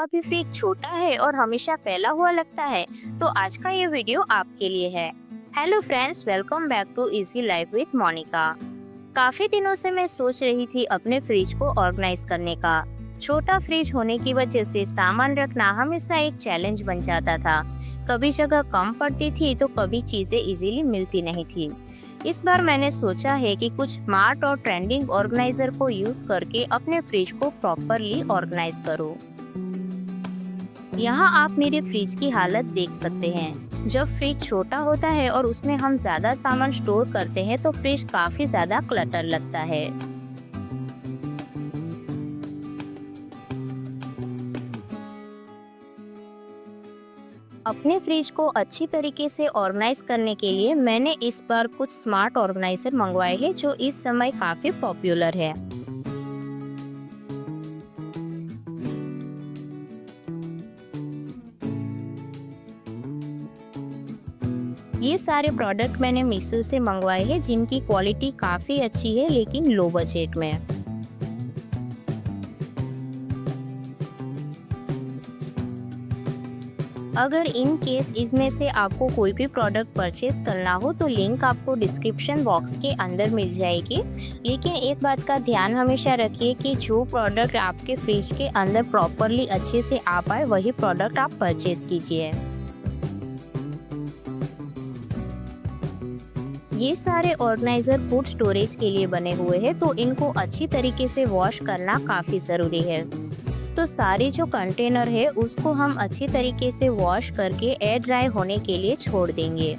अभी फ्रिज छोटा है और हमेशा फैला हुआ लगता है, तो आज का ये वीडियो आपके लिए है। Hello friends, welcome back to easy life with Monika. काफी दिनों से मैं सोच रही थी अपने फ्रिज को ऑर्गेनाइज करने का। छोटा फ्रिज होने की वजह से सामान रखना हमेशा एक चैलेंज बन जाता था। कभी जगह कम पड़ती थी तो कभी चीजें इजीली मिलती नहीं थी। इस बार मैंने सोचा है कि कुछ स्मार्ट और ट्रेंडिंग ऑर्गेनाइजर को यूज करके अपने फ्रिज को प्रॉपरली ऑर्गेनाइज करूं। यहाँ आप मेरे फ्रिज की हालत देख सकते हैं। जब फ्रिज छोटा होता है और उसमें हम ज्यादा सामान स्टोर करते हैं तो फ्रिज काफी ज्यादा क्लटर लगता है। अपने फ्रिज को अच्छी तरीके से ऑर्गेनाइज करने के लिए मैंने इस बार कुछ स्मार्ट ऑर्गेनाइजर मंगवाए हैं जो इस समय काफी पॉपुलर है। ये सारे प्रोडक्ट मैंने मीशो से मंगवाए हैं जिनकी क्वालिटी काफी अच्छी है लेकिन लो बजट में। अगर इन केस इसमें से आपको कोई भी प्रोडक्ट परचेस करना हो तो लिंक आपको डिस्क्रिप्शन बॉक्स के अंदर मिल जाएगी। लेकिन एक बात का ध्यान हमेशा रखिए कि जो प्रोडक्ट आपके फ्रिज के अंदर प्रॉपरली अच्छे से आ पाए वही प्रोडक्ट आप परचेस कीजिए। ये सारे ऑर्गेनाइजर फूड स्टोरेज के लिए बने हुए हैं तो इनको अच्छी तरीके से वॉश करना काफी जरूरी है। तो सारे जो कंटेनर है उसको हम अच्छी तरीके से वॉश करके एयर ड्राई होने के लिए छोड़ देंगे।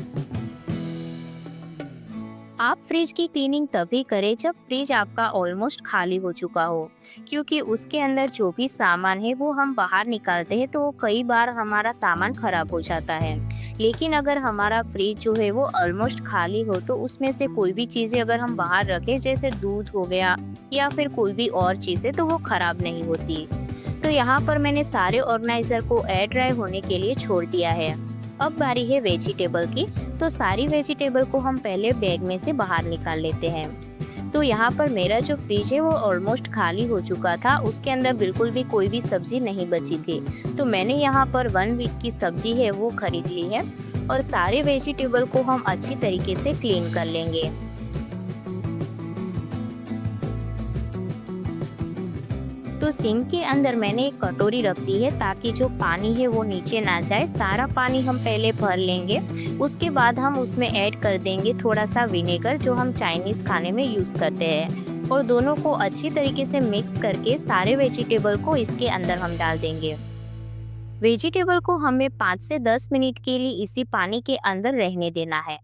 आप फ्रिज की क्लीनिंग तभी करें जब फ्रिज आपका ऑलमोस्ट खाली हो चुका हो, क्योंकि उसके अंदर जो भी सामान है वो हम बाहर निकालते हैं तो कई बार हमारा सामान खराब हो जाता है। लेकिन अगर हमारा फ्रिज जो है वो ऑलमोस्ट खाली हो तो उसमें से कोई भी चीज़ें अगर हम बाहर रखें जैसे दूध हो गया या फिर कोई भी और चीज़ें तो वो खराब नहीं होती। तो यहाँ पर मैंने सारे ऑर्गेनाइजर को एयर ड्राई होने के लिए छोड़ दिया है। अब बारी है वेजिटेबल की। तो सारी वेजिटेबल को हम पहले बैग में से बाहर निकाल लेते हैं। तो यहाँ पर मेरा जो फ्रिज है वो ऑलमोस्ट खाली हो चुका था, उसके अंदर बिल्कुल भी कोई भी सब्जी नहीं बची थी। तो मैंने यहाँ पर 1 वीक की सब्जी है वो खरीद ली है और सारे वेजिटेबल को हम अच्छी तरीके से क्लीन कर लेंगे। तो सिंक के अंदर मैंने एक कटोरी रख दी है ताकि जो पानी है वो नीचे ना जाए। सारा पानी हम पहले भर लेंगे, उसके बाद हम उसमें ऐड कर देंगे थोड़ा सा विनेगर जो हम चाइनीज खाने में यूज करते हैं और दोनों को अच्छी तरीके से मिक्स करके सारे वेजिटेबल को इसके अंदर हम डाल देंगे। वेजिटेबल को हमें 5 से 10 मिनट के लिए इसी पानी के अंदर रहने देना है।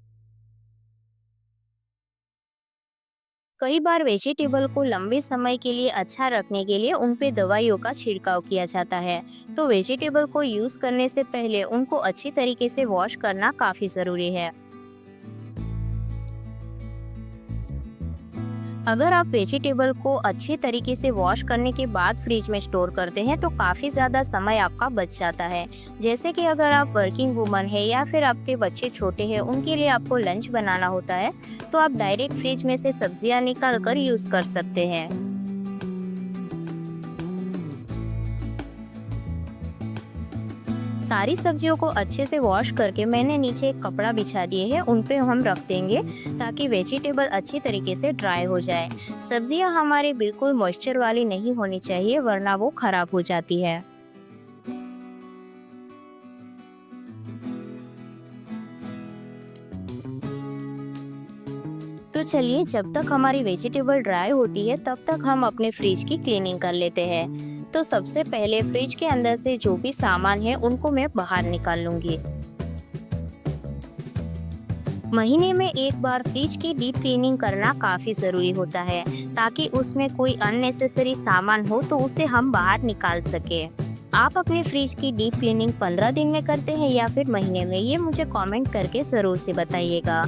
कई बार वेजिटेबल को लंबे समय के लिए अच्छा रखने के लिए उन पे दवाइयों का छिड़काव किया जाता है। तो वेजिटेबल को यूज करने से पहले उनको अच्छी तरीके से वॉश करना काफी जरूरी है। अगर आप वेजिटेबल को अच्छे तरीके से वॉश करने के बाद फ्रिज में स्टोर करते हैं तो काफ़ी ज़्यादा समय आपका बच जाता है। जैसे कि अगर आप वर्किंग वुमन है या फिर आपके बच्चे छोटे हैं, उनके लिए आपको लंच बनाना होता है तो आप डायरेक्ट फ्रिज में से सब्जियां निकाल कर यूज़ कर सकते हैं। सारी सब्जियों को अच्छे से वॉश करके मैंने नीचे एक कपड़ा बिछा दिए है, उन पे हम रख देंगे ताकि वेजिटेबल अच्छी तरीके से ड्राई हो जाए। सब्जियां हमारी बिल्कुल मॉइस्चर वाली नहीं होनी चाहिए वरना वो खराब हो जाती है। तो चलिए, जब तक हमारी वेजिटेबल ड्राई होती है तब तक हम अपने फ्रिज की क्लीनिंग कर लेते हैं। तो सबसे पहले फ्रिज के अंदर से जो भी सामान है उनको मैं बाहर निकाल लूंगी। महीने में एक बार फ्रिज की डीप क्लीनिंग करना काफी जरूरी होता है ताकि उसमें कोई अननेसेसरी सामान हो तो उसे हम बाहर निकाल सके। आप अपने फ्रिज की डीप क्लीनिंग 15 दिन में करते हैं या फिर महीने में, ये मुझे कमेंट करके जरूर से बताइएगा।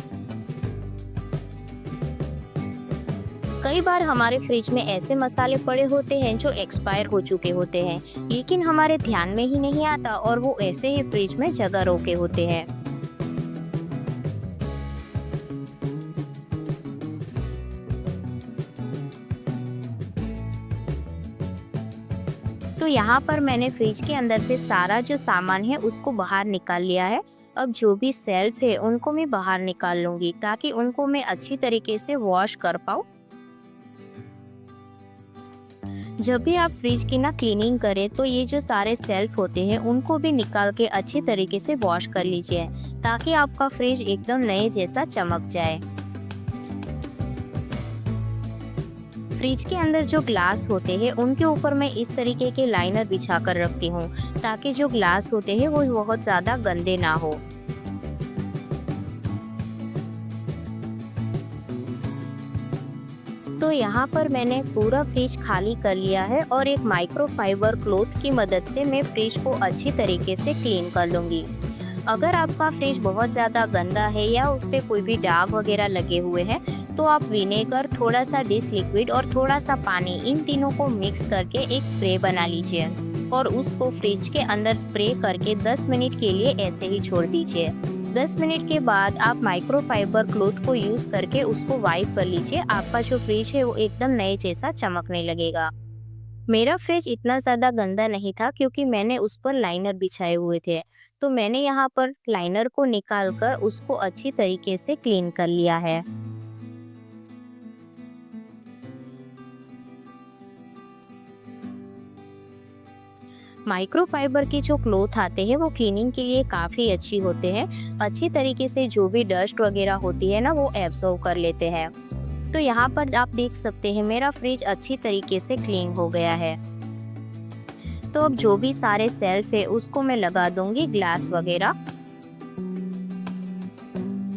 कई बार हमारे फ्रिज में ऐसे मसाले पड़े होते हैं जो एक्सपायर हो चुके होते हैं लेकिन हमारे ध्यान में ही नहीं आता और वो ऐसे ही फ्रिज में जगह रोके होते हैं। तो यहाँ पर मैंने फ्रिज के अंदर से सारा जो सामान है उसको बाहर निकाल लिया है। अब जो भी शेल्फ है उनको मैं बाहर निकाल लूँगी ताकि उनको मैं अच्छी तरीके से वॉश कर पाऊँ। जब भी आप फ्रिज की क्लीनिंग करें तो ये जो सारे शेल्फ होते हैं उनको भी निकाल के अच्छी तरीके से वॉश कर लीजिए ताकि आपका फ्रिज एकदम नए जैसा चमक जाए। फ्रिज के अंदर जो ग्लास होते हैं उनके ऊपर मैं इस तरीके के लाइनर बिछा कर रखती हूँ ताकि जो ग्लास होते हैं वो बहुत ज़्यादा गंदे ना हो। तो यहाँ पर मैंने पूरा फ्रिज खाली कर लिया है और एक माइक्रोफाइबर क्लॉथ की मदद से मैं फ्रिज को अच्छी तरीके से क्लीन कर लूँगी। अगर आपका फ्रिज बहुत ज़्यादा गंदा है या उस पर कोई भी दाग वगैरह लगे हुए हैं तो आप विनेगर, थोड़ा सा डिश लिक्विड और थोड़ा सा पानी, इन तीनों को मिक्स करके एक स्प्रे बना लीजिए और उसको फ्रिज के अंदर स्प्रे करके 10 मिनट के लिए ऐसे ही छोड़ दीजिए। 10 मिनट के बाद आप माइक्रोफाइबर क्लॉथ को यूज़ करके उसको वाइप कर लीजिए। आपका जो फ्रिज है वो एकदम नए जैसा चमकने लगेगा। मेरा फ्रिज इतना ज़्यादा गंदा नहीं था क्योंकि मैंने उस पर लाइनर बिछाए हुए थे। तो मैंने यहाँ पर लाइनर को निकाल कर उसको अच्छी तरीके से क्लीन कर लिया है। माइक्रोफाइबर के जो क्लॉथ आते हैं वो क्लीनिंग के लिए काफ़ी अच्छी होते हैं। अच्छी तरीके से जो भी डस्ट वगैरह होती है वो एब्जॉर्ब कर लेते हैं। तो यहाँ पर आप देख सकते हैं मेरा फ्रिज अच्छी तरीके से क्लीन हो गया है। तो अब जो भी सारे शेल्फ है उसको मैं लगा दूंगी ग्लास वगैरह।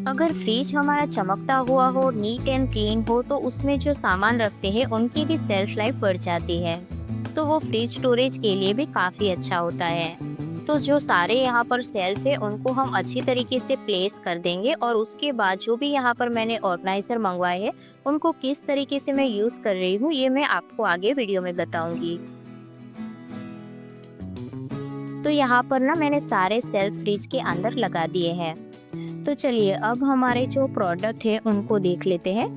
अगर फ्रिज हमारा चमकता हुआ हो, नीट एंड क्लीन हो तो उसमें जो सामान रखते हैं उनकी भी सेल्फ लाइफ बढ़ जाती है। तो वो फ्रिज स्टोरेज के लिए भी काफ़ी अच्छा होता है। तो जो सारे यहाँ पर शेल्फ है उनको हम अच्छी तरीके से प्लेस कर देंगे और उसके बाद जो भी यहाँ पर मैंने ऑर्गेनाइजर मंगवाए हैं उनको किस तरीके से मैं यूज़ कर रही हूँ ये मैं आपको आगे वीडियो में बताऊंगी। तो यहाँ पर मैंने सारे शेल्फ फ्रिज के अंदर लगा दिए हैं। तो चलिए अब हमारे जो प्रोडक्ट है उनको देख लेते हैं।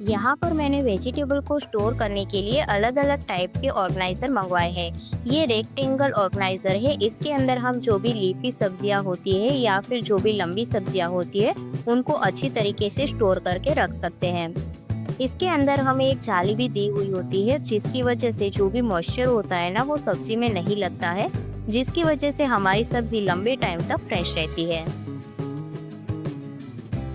यहाँ पर मैंने वेजिटेबल को स्टोर करने के लिए अलग अलग टाइप के ऑर्गेनाइजर मंगवाए हैं। ये रेक्टेंगल ऑर्गेनाइजर है। इसके अंदर हम जो भी लीफी सब्जियाँ होती है या फिर जो भी लंबी सब्जियाँ होती है उनको अच्छी तरीके से स्टोर करके रख सकते हैं। इसके अंदर हमें एक जाली भी दी हुई होती है जिसकी वजह से जो भी मॉइस्चर होता है वो सब्जी में नहीं लगता है, जिसकी वजह से हमारी सब्जी लंबे टाइम तक फ्रेश रहती है।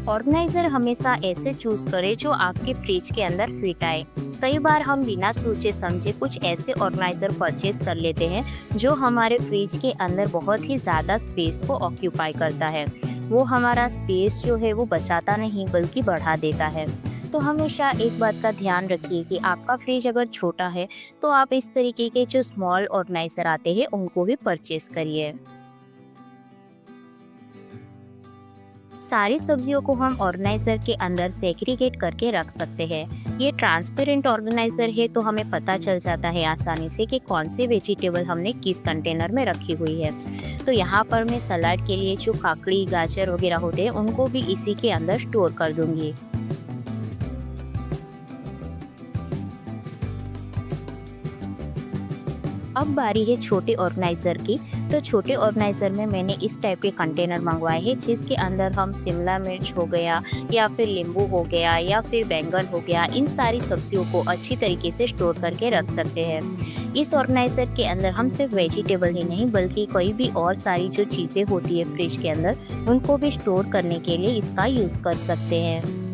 ऑर्गेनाइजर हमेशा ऐसे चूज करें जो आपके फ्रिज के अंदर फिट आए। कई बार हम बिना सोचे समझे कुछ ऐसे ऑर्गेनाइजर परचेज कर लेते हैं जो हमारे फ्रिज के अंदर बहुत ही ज़्यादा स्पेस को ऑक्यूपाई करता है। वो हमारा स्पेस जो है वो बचाता नहीं बल्कि बढ़ा देता है। तो हमेशा एक बात का ध्यान रखिए कि आपका फ्रिज अगर छोटा है तो आप इस तरीके के जो स्मॉल ऑर्गेनाइजर आते हैं उनको भी परचेज करिए। सारी सब्जियों को हम ऑर्गेनाइजर के अंदर सेग्रीगेट करके रख सकते हैं। ये ट्रांसपेरेंट ऑर्गेनाइजर है तो हमें पता चल जाता है आसानी से कि कौन से वेजिटेबल हमने किस कंटेनर में रखी हुई है। तो यहाँ पर मैं सलाद के लिए जो काकड़ी, गाजर वगैरह होते हैं उनको भी इसी के अंदर स्टोर कर दूंगी। अब बारी है छोटे ऑर्गेनाइजर की। तो छोटे ऑर्गेनाइजर में मैंने इस टाइप के कंटेनर मंगवाए हैं जिसके अंदर हम शिमला मिर्च हो गया या फिर नींबू हो गया या फिर बैंगन हो गया, इन सारी सब्जियों को अच्छी तरीके से स्टोर करके रख सकते हैं। इस ऑर्गेनाइजर के अंदर हम सिर्फ वेजिटेबल ही नहीं बल्कि कोई भी और सारी जो चीज़ें होती है फ्रिज के अंदर उनको भी स्टोर करने के लिए इसका यूज़ कर सकते हैं।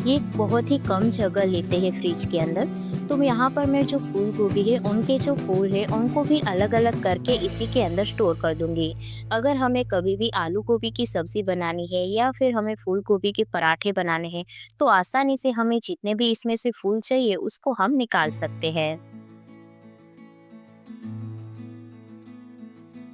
ये बहुत ही कम जगह लेते हैं फ्रिज के अंदर। तो यहाँ पर मैं जो फूल गोभी है उनके जो फूल है उनको भी अलग अलग करके इसी के अंदर स्टोर कर दूंगी। अगर हमें कभी भी आलू गोभी की सब्जी बनानी है या फिर हमें फूल गोभी के पराठे बनाने हैं तो आसानी से हमें जितने भी इसमें से फूल चाहिए उसको हम निकाल सकते हैं।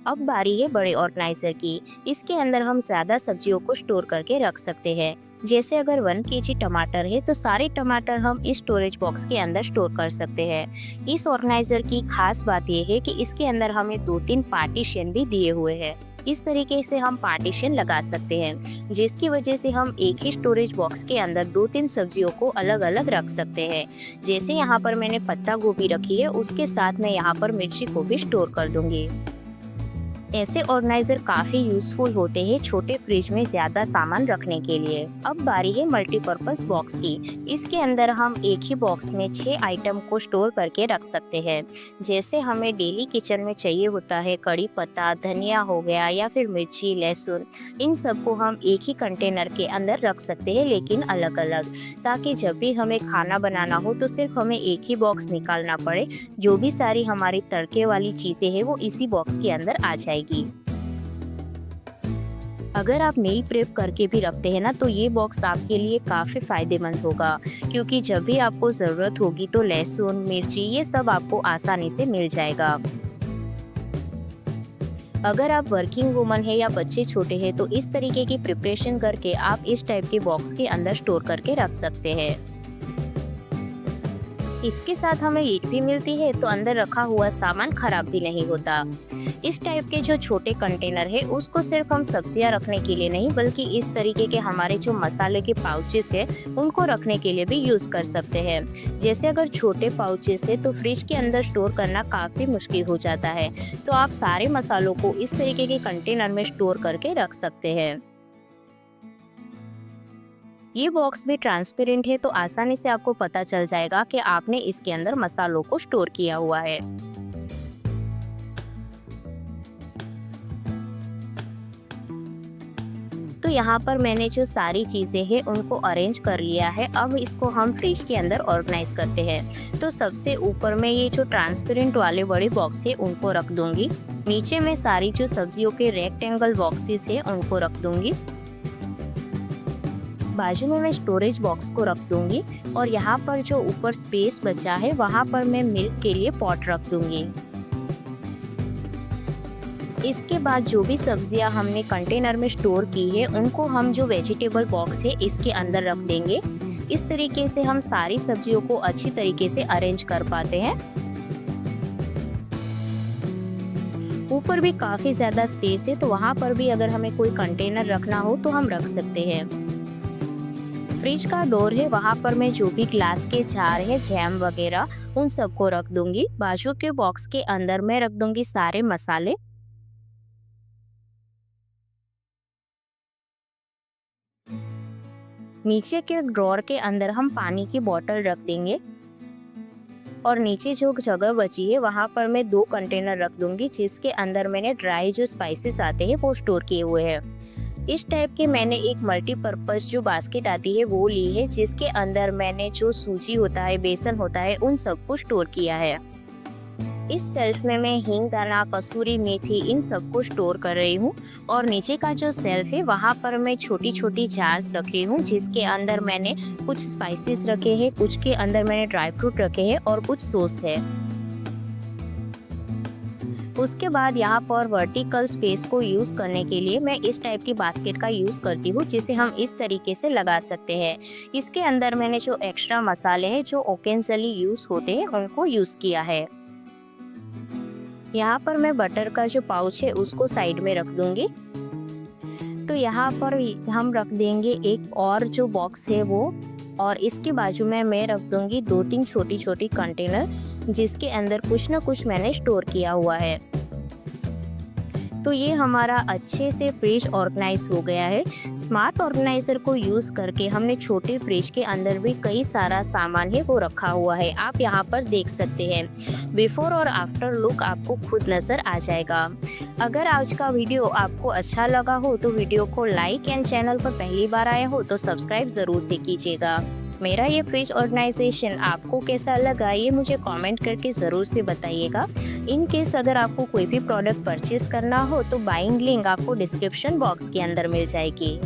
अब बारी है बड़े ऑर्गेनाइजर की। इसके अंदर हम ज़्यादा सब्जियों को स्टोर करके रख सकते हैं। जैसे अगर 1 केजी टमाटर है तो सारे टमाटर हम इस स्टोरेज बॉक्स के अंदर स्टोर कर सकते हैं। इस ऑर्गेनाइजर की खास बात यह है कि इसके अंदर हमें 2-3 पार्टीशन भी दिए हुए हैं। इस तरीके से हम पार्टीशन लगा सकते हैं, जिसकी वजह से हम एक ही स्टोरेज बॉक्स के अंदर 2-3 सब्जियों को अलग अलग रख सकते हैं। जैसे यहाँ पर मैंने पत्ता गोभी रखी है, उसके साथ मैं यहाँ पर मिर्ची को भी स्टोर कर दूंगी। ऐसे ऑर्गेनाइजर काफी यूजफुल होते हैं छोटे फ्रिज में ज्यादा सामान रखने के लिए। अब बारी है मल्टीपर्पज बॉक्स की। इसके अंदर हम एक ही बॉक्स में 6 आइटम को स्टोर करके रख सकते हैं। जैसे हमें डेली किचन में चाहिए होता है कड़ी पत्ता, धनिया हो गया या फिर मिर्ची, लहसुन, इन सबको हम एक ही कंटेनर के अंदर रख सकते हैं, लेकिन अलग अलग, ताकि जब भी हमें खाना बनाना हो तो सिर्फ हमें एक ही बॉक्स निकालना पड़े। जो भी सारी हमारी तड़के वाली चीजें हैं वो इसी बॉक्स के अंदर आ जाएगी। अगर आप मील प्रेप करके भी रखते हैं ना, तो ये बॉक्स आपके लिए काफी फायदेमंद होगा, क्योंकि जब भी आपको जरूरत होगी तो लहसुन, मिर्ची ये सब आपको आसानी से मिल जाएगा। अगर आप वर्किंग वुमन है या बच्चे छोटे हैं तो इस तरीके की प्रिपरेशन करके आप इस टाइप के बॉक्स के अंदर स्टोर करके रख सकते हैं। इसके साथ हमें ईट भी मिलती है, तो अंदर रखा हुआ सामान खराब भी नहीं होता। इस टाइप के जो छोटे कंटेनर है उसको सिर्फ हम सब्जियां रखने के लिए नहीं, बल्कि इस तरीके के हमारे जो मसाले के पाउचेस है उनको रखने के लिए भी यूज कर सकते हैं। जैसे अगर छोटे पाउचेस है तो फ्रिज के अंदर स्टोर करना काफी मुश्किल हो जाता है, तो आप सारे मसालों को इस तरीके के कंटेनर में स्टोर करके रख सकते हैं। ये बॉक्स भी ट्रांसपेरेंट है, तो आसानी से आपको पता चल जाएगा कि आपने इसके अंदर मसालों को स्टोर किया हुआ है। तो यहाँ पर मैंने जो सारी चीजें हैं उनको अरेंज कर लिया है। अब इसको हम फ्रिज के अंदर ऑर्गेनाइज करते हैं। तो सबसे ऊपर में ये जो ट्रांसपेरेंट वाले बड़े बॉक्स है उनको रख दूंगी। नीचे में सारी जो सब्जियों के रेक्टेंगल बॉक्सेस है उनको रख दूंगी। बाजू में मैं स्टोरेज बॉक्स को रख दूंगी और यहाँ पर जो ऊपर स्पेस बचा है वहाँ पर मैं मिल्क के लिए पॉट रख दूंगी। इसके बाद जो भी सब्जियां हमने कंटेनर में स्टोर की है उनको हम जो वेजिटेबल बॉक्स है इसके अंदर रख देंगे। इस तरीके से हम सारी सब्जियों को अच्छी तरीके से अरेंज कर पाते हैं। ऊपर भी काफी ज्यादा स्पेस है, तो वहाँ पर भी अगर हमें कोई कंटेनर रखना हो तो हम रख सकते हैं। फ्रिज का डोर है, वहाँ पर मैं जो भी ग्लास के जार है, जैम वगैरह, उन सबको रख दूंगी। बाजू के बॉक्स के अंदर मैं रख दूंगी सारे मसाले। नीचे के ड्रॉर के अंदर हम पानी की बोतल रख देंगे और नीचे जो जगह बची है वहाँ पर मैं 2 कंटेनर रख दूंगी, जिसके अंदर मैंने ड्राई जो स्पाइसेस आते हैं वो स्टोर किए हुए हैं। इस टाइप के मैंने एक मल्टीपर्पज जो बास्केट आती है वो ली है, जिसके अंदर मैंने जो सूजी होता है, बेसन होता है, उन सबको स्टोर किया है। इस सेल्फ में मैं हींग दाना, कसूरी मेथी, इन सबको स्टोर कर रही हूँ। और नीचे का जो सेल्फ है वहाँ पर मैं छोटी छोटी जार्स रख रही हूँ, जिसके अंदर मैंने कुछ स्पाइसेस रखे हैं, कुछ के अंदर मैंने ड्राई फ्रूट रखे हैं और कुछ सॉस है। उसके बाद यहाँ पर वर्टिकल स्पेस को यूज करने के लिए मैं इस टाइप की बास्केट का यूज करती हूँ, जिसे हम इस तरीके से लगा सकते हैं। इसके अंदर मैंने जो एक्स्ट्रा मसाले हैं जो ओकेजनली यूज होते हैं उनको यूज किया है। यहाँ पर मैं बटर का जो पाउच है उसको साइड में रख दूंगी। तो यहाँ पर हम रख देंगे एक और जो बॉक्स है वो, और इसके बाजू में मैं रख दूंगी 2-3 छोटी छोटी कंटेनर, जिसके अंदर कुछ ना कुछ मैंने स्टोर किया हुआ है। तो ये हमारा अच्छे से फ्रिज ऑर्गेनाइज हो गया है। स्मार्ट ऑर्गेनाइजर को यूज करके हमने छोटे फ्रिज के अंदर भी कई सारा सामान है वो रखा हुआ है। आप यहाँ पर देख सकते हैं, बिफोर और आफ्टर लुक आपको खुद नजर आ जाएगा। अगर आज का वीडियो आपको अच्छा लगा हो तो वीडियो को लाइक एंड चैनल पर पहली बार आए हो तो सब्सक्राइब जरूर से कीजिएगा। मेरा ये फ्रिज ऑर्गेनाइजेशन आपको कैसा लगा ये मुझे कमेंट करके ज़रूर से बताइएगा। इन केस अगर आपको कोई भी प्रोडक्ट परचेज करना हो तो बाइंग लिंक आपको डिस्क्रिप्शन बॉक्स के अंदर मिल जाएगी।